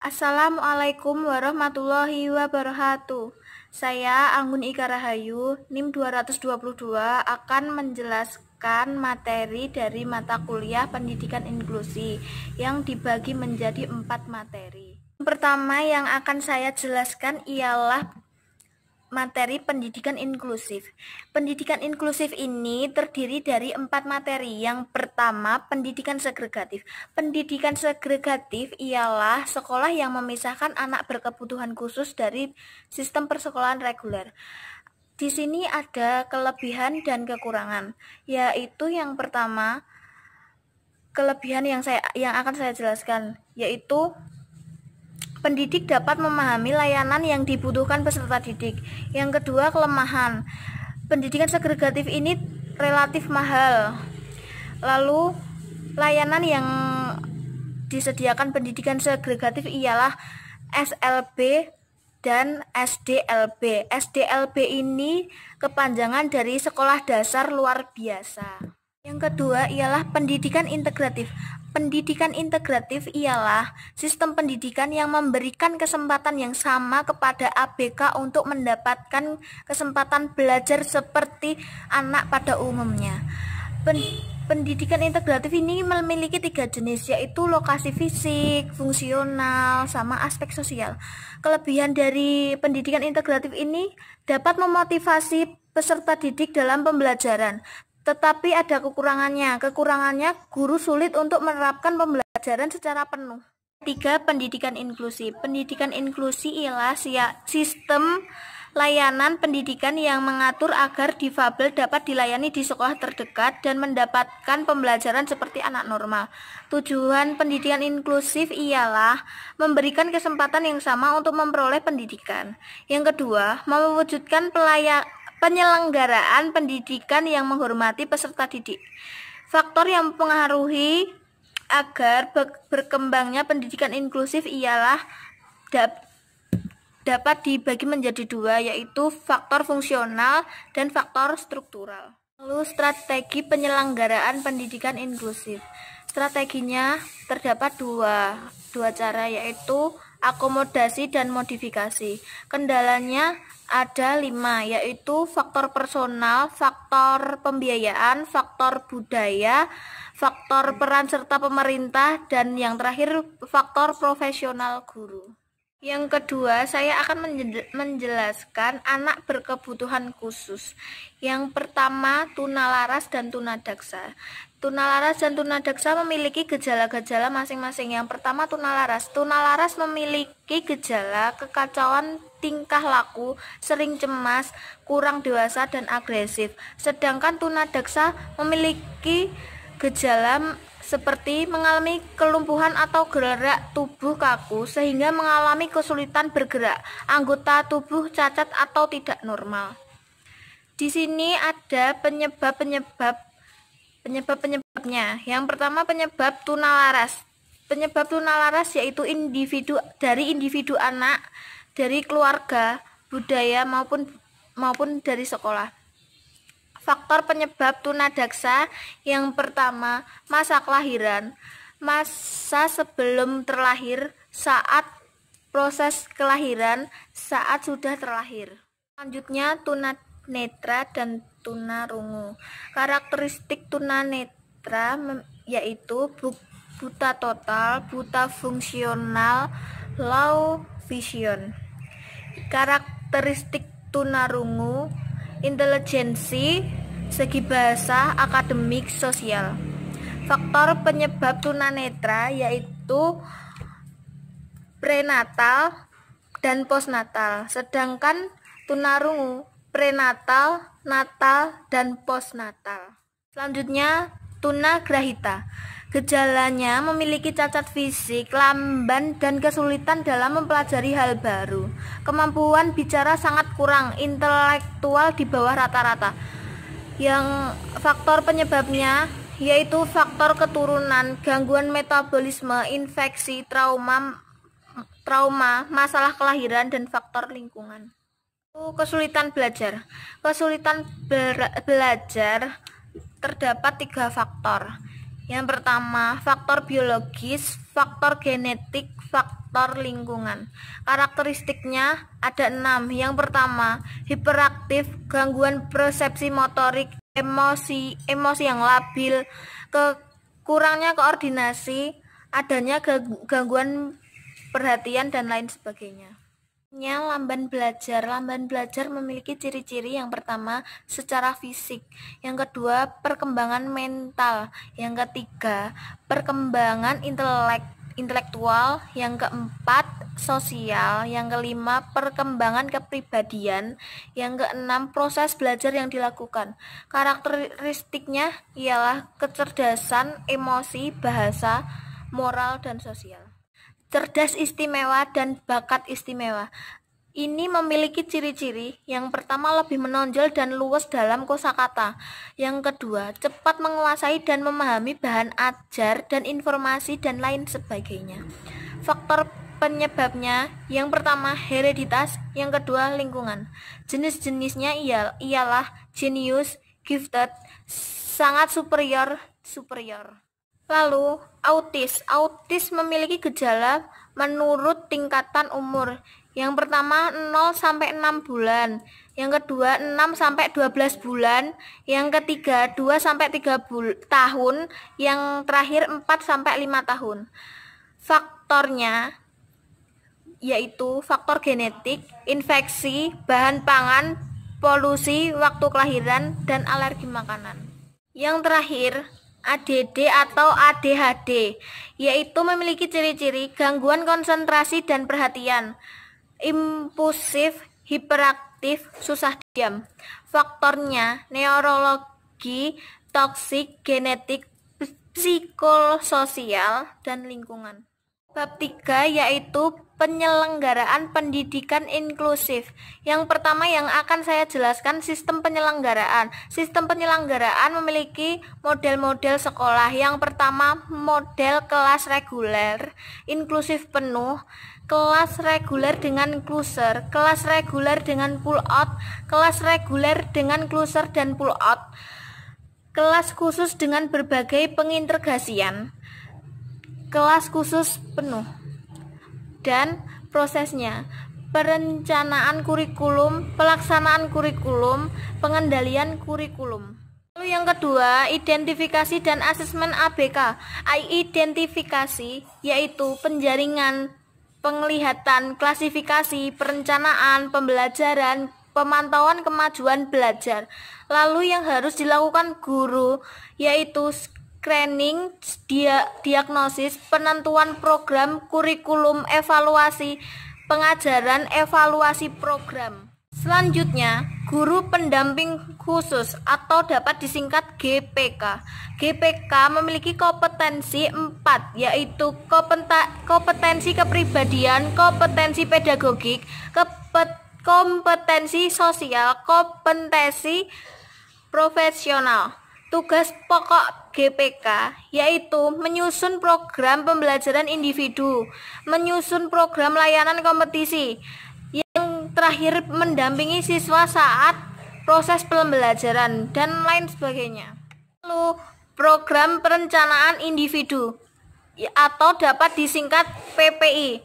Assalamualaikum warahmatullahi wabarakatuh. Saya Anggun Ika Rahayu, NIM 222 akan menjelaskan materi dari mata kuliah Pendidikan Inklusi yang dibagi menjadi 4 materi. Yang pertama yang akan saya jelaskan ialah materi pendidikan inklusif. Pendidikan inklusif ini terdiri dari 4 materi. Yang pertama, pendidikan segregatif. Pendidikan segregatif ialah sekolah yang memisahkan anak berkebutuhan khusus dari sistem persekolahan reguler. Di sini ada kelebihan dan kekurangan, yaitu yang pertama, kelebihan yang akan saya jelaskan, yaitu pendidik dapat memahami layanan yang dibutuhkan peserta didik. Yang kedua, kelemahan. Pendidikan segregatif ini relatif mahal. Lalu, layanan yang disediakan pendidikan segregatif ialah SLB dan SDLB. SDLB ini kepanjangan dari Sekolah Dasar Luar Biasa. Yang kedua ialah pendidikan integratif. Pendidikan integratif ialah sistem pendidikan yang memberikan kesempatan yang sama kepada ABK untuk mendapatkan kesempatan belajar seperti anak pada umumnya. Pendidikan integratif ini memiliki 3 jenis, yaitu lokasi fisik, fungsional, sama aspek sosial. Kelebihan dari pendidikan integratif ini dapat memotivasi peserta didik dalam pembelajaran. Tetapi ada kekurangannya. Kekurangannya, guru sulit untuk menerapkan pembelajaran secara penuh. 3. Pendidikan inklusi. Pendidikan inklusi ialah sistem layanan pendidikan yang mengatur agar difabel dapat dilayani di sekolah terdekat dan mendapatkan pembelajaran seperti anak normal. Tujuan pendidikan inklusif ialah memberikan kesempatan yang sama untuk memperoleh pendidikan. Yang kedua, mewujudkan penyelenggaraan pendidikan yang menghormati peserta didik. Faktor yang mempengaruhi agar berkembangnya pendidikan inklusif ialah dapat dibagi menjadi 2, yaitu faktor fungsional dan faktor struktural. Lalu strategi penyelenggaraan pendidikan inklusif. Strateginya terdapat dua cara, yaitu akomodasi dan modifikasi. Kendalanya ada 5, yaitu faktor personal, faktor pembiayaan, faktor budaya, faktor peran serta pemerintah, dan yang terakhir faktor profesional guru. Yang kedua, saya akan menjelaskan anak berkebutuhan khusus. Yang pertama, tunalaras dan tunadaksa. Tunalaras dan tunadaksa memiliki gejala-gejala masing-masing. Yang pertama, tunalaras. Tunalaras memiliki gejala kekacauan tingkah laku, sering cemas, kurang dewasa, dan agresif. Sedangkan tunadaksa memiliki gejala seperti mengalami kelumpuhan atau gerak tubuh kaku sehingga mengalami kesulitan bergerak, anggota tubuh cacat atau tidak normal. Di sini ada penyebabnya. Yang pertama, penyebab tunalaras. Penyebab tunalaras yaitu individu anak, dari keluarga, budaya maupun dari sekolah. Faktor penyebab tunadaksa yang pertama, masa kelahiran, masa sebelum terlahir, saat proses kelahiran, saat sudah terlahir. Selanjutnya, tunanetra dan tunarungu. Karakteristik tunanetra yaitu buta total, buta fungsional, low vision. Karakteristik tunarungu, intelijensi, segi bahasa, akademik, sosial. Faktor penyebab tunanetra yaitu prenatal dan postnatal, sedangkan tunarungu prenatal, natal, dan postnatal. Selanjutnya, tunagrahita. Gejalanya memiliki cacat fisik, lamban, dan kesulitan dalam mempelajari hal baru. Kemampuan bicara sangat kurang, intelektual di bawah rata-rata. Yang faktor penyebabnya yaitu faktor keturunan, gangguan metabolisme, infeksi, trauma, masalah kelahiran, dan faktor lingkungan. Kesulitan belajar. Kesulitan belajar terdapat 3 faktor. Yang pertama, faktor biologis, faktor genetik, faktor lingkungan. Karakteristiknya ada 6. Yang pertama, hiperaktif, gangguan persepsi motorik, emosi yang labil, kurangnya koordinasi, adanya gangguan perhatian dan lain sebagainya. Lamban belajar. Lamban belajar memiliki ciri-ciri. Yang pertama, secara fisik. Yang kedua, perkembangan mental. Yang ketiga, perkembangan intelektual. Yang keempat, sosial. Yang kelima, perkembangan kepribadian. Yang keenam, proses belajar yang dilakukan. Karakteristiknya ialah kecerdasan, emosi, bahasa, moral, dan sosial. Cerdas istimewa dan bakat istimewa. Ini memiliki ciri-ciri. Yang pertama, lebih menonjol dan luwes dalam kosakata. Yang kedua, cepat menguasai dan memahami bahan ajar dan informasi dan lain sebagainya. Faktor penyebabnya, yang pertama hereditas, yang kedua lingkungan. Jenis-jenisnya ialah jenius, gifted, sangat superior. Lalu, autis memiliki gejala menurut tingkatan umur. Yang pertama 0 sampai 6 bulan, yang kedua 6 sampai 12 bulan, yang ketiga 2 sampai 3 tahun, yang terakhir 4 sampai 5 tahun. Faktornya yaitu faktor genetik, infeksi, bahan pangan, polusi, waktu kelahiran, dan alergi makanan. Yang terakhir, ADD atau ADHD, yaitu memiliki ciri-ciri gangguan konsentrasi dan perhatian, impulsif, hiperaktif, susah diam. Faktornya neurologi, toksik, genetik, psikososial, dan lingkungan. Bab 3 yaitu penyelenggaraan pendidikan inklusif. Yang pertama yang akan saya jelaskan sistem penyelenggaraan. Sistem penyelenggaraan memiliki model-model sekolah. Yang pertama, model kelas reguler, inklusif penuh, kelas reguler dengan cluster, kelas reguler dengan pull out, kelas reguler dengan cluster dan pull out, kelas khusus dengan berbagai pengintegrasian, kelas khusus penuh. Dan prosesnya, perencanaan kurikulum, pelaksanaan kurikulum, pengendalian kurikulum. Lalu yang kedua, identifikasi dan asesmen ABK. Identifikasi yaitu penjaringan, penglihatan, klasifikasi, perencanaan, pembelajaran, pemantauan kemajuan belajar. Lalu yang harus dilakukan guru yaitu screening, diagnosis, penentuan program, kurikulum, evaluasi pengajaran, evaluasi program. Selanjutnya, guru pendamping khusus atau dapat disingkat GPK. GPK memiliki kompetensi 4, yaitu kompetensi kepribadian, kompetensi pedagogik, kompetensi sosial, kompetensi profesional. Tugas pokok GPK yaitu menyusun program pembelajaran individu, menyusun program layanan kompetisi, yang terakhir mendampingi siswa saat proses pembelajaran, dan lain sebagainya. Lalu, program perencanaan individu atau dapat disingkat PPI.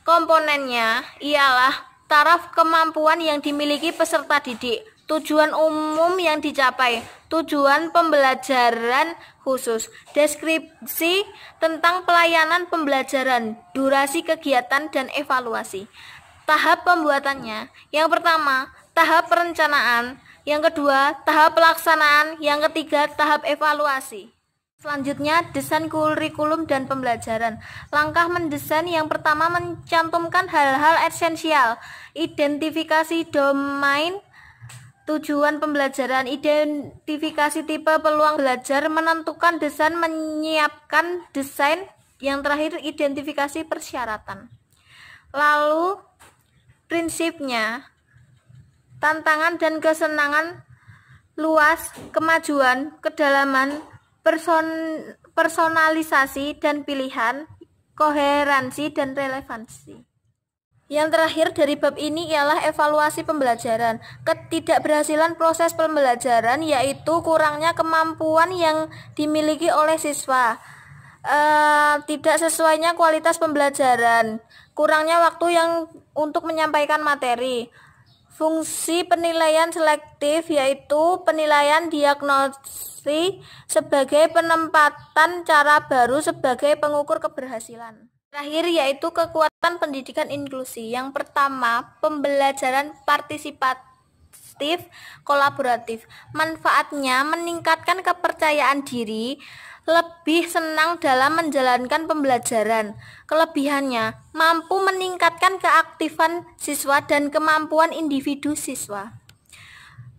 Komponennya ialah taraf kemampuan yang dimiliki peserta didik, tujuan umum yang dicapai, tujuan pembelajaran khusus, deskripsi tentang pelayanan pembelajaran, durasi kegiatan, dan evaluasi. Tahap pembuatannya, yang pertama, tahap perencanaan, yang kedua, tahap pelaksanaan, yang ketiga, tahap evaluasi. Selanjutnya, desain kurikulum dan pembelajaran. Langkah mendesain yang pertama mencantumkan hal-hal esensial, identifikasi domain, tujuan pembelajaran, identifikasi tipe peluang belajar, menentukan desain, menyiapkan desain, yang terakhir identifikasi persyaratan. Lalu prinsipnya, tantangan dan kesenangan, luas, kemajuan, kedalaman, personalisasi dan pilihan, koherensi dan relevansi. Yang terakhir dari bab ini ialah evaluasi pembelajaran. Ketidakberhasilan proses pembelajaran yaitu kurangnya kemampuan yang dimiliki oleh siswa, tidak sesuainya kualitas pembelajaran, kurangnya waktu yang untuk menyampaikan materi. Fungsi penilaian selektif yaitu penilaian diagnosis sebagai penempatan cara baru sebagai pengukur keberhasilan. Terakhir yaitu kekuatan pendidikan inklusi. Yang pertama, pembelajaran partisipatif kolaboratif. Manfaatnya meningkatkan kepercayaan diri, lebih senang dalam menjalankan pembelajaran. Kelebihannya, mampu meningkatkan keaktifan siswa dan kemampuan individu siswa.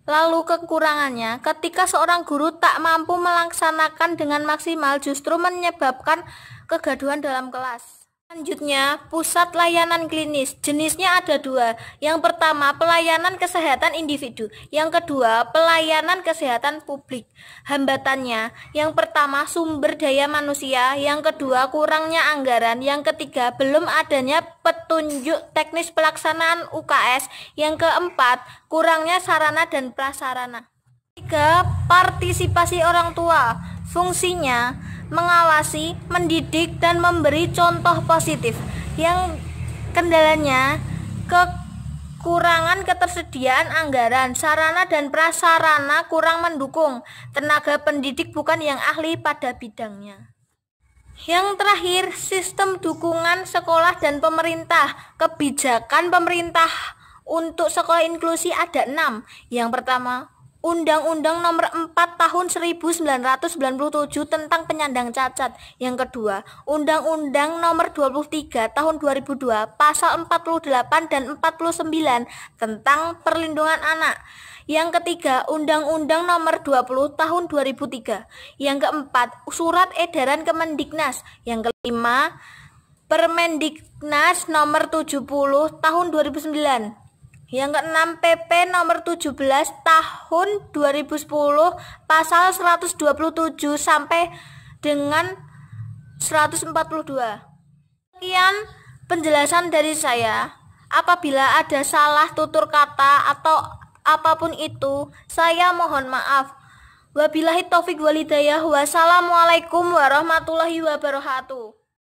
Lalu kekurangannya, ketika seorang guru tak mampu melaksanakan dengan maksimal justru menyebabkan kegaduhan dalam kelas. Selanjutnya, pusat layanan klinis. Jenisnya ada dua. Yang pertama, pelayanan kesehatan individu. Yang kedua, pelayanan kesehatan publik. Hambatannya, yang pertama, sumber daya manusia. Yang kedua, kurangnya anggaran. Yang ketiga, belum adanya petunjuk teknis pelaksanaan UKS. Yang keempat, kurangnya sarana dan prasarana. 3. Partisipasi orang tua. Fungsinya mengawasi, mendidik, dan memberi contoh positif. Yang kendalanya kekurangan ketersediaan anggaran, sarana dan prasarana kurang mendukung, tenaga pendidik bukan yang ahli pada bidangnya. Yang terakhir, sistem dukungan sekolah dan pemerintah. Kebijakan pemerintah untuk sekolah inklusi ada 6. Yang pertama, Undang-Undang Nomor 4 Tahun 1997 tentang penyandang cacat. Yang kedua, Undang-Undang Nomor 23 Tahun 2002 Pasal 48 dan 49 tentang perlindungan anak. Yang ketiga, Undang-Undang Nomor 20 Tahun 2003. Yang keempat, Surat Edaran Kemendiknas. Yang kelima, Permendiknas Nomor 70 Tahun 2009. Yang keenam, PP Nomor 17 Tahun 2010 Pasal 127 sampai dengan 142. Sekian penjelasan dari saya. Apabila ada salah tutur kata atau apapun itu, saya mohon maaf. Wabillahi taufik walhidayah. Wassalamualaikum warahmatullahi wabarakatuh.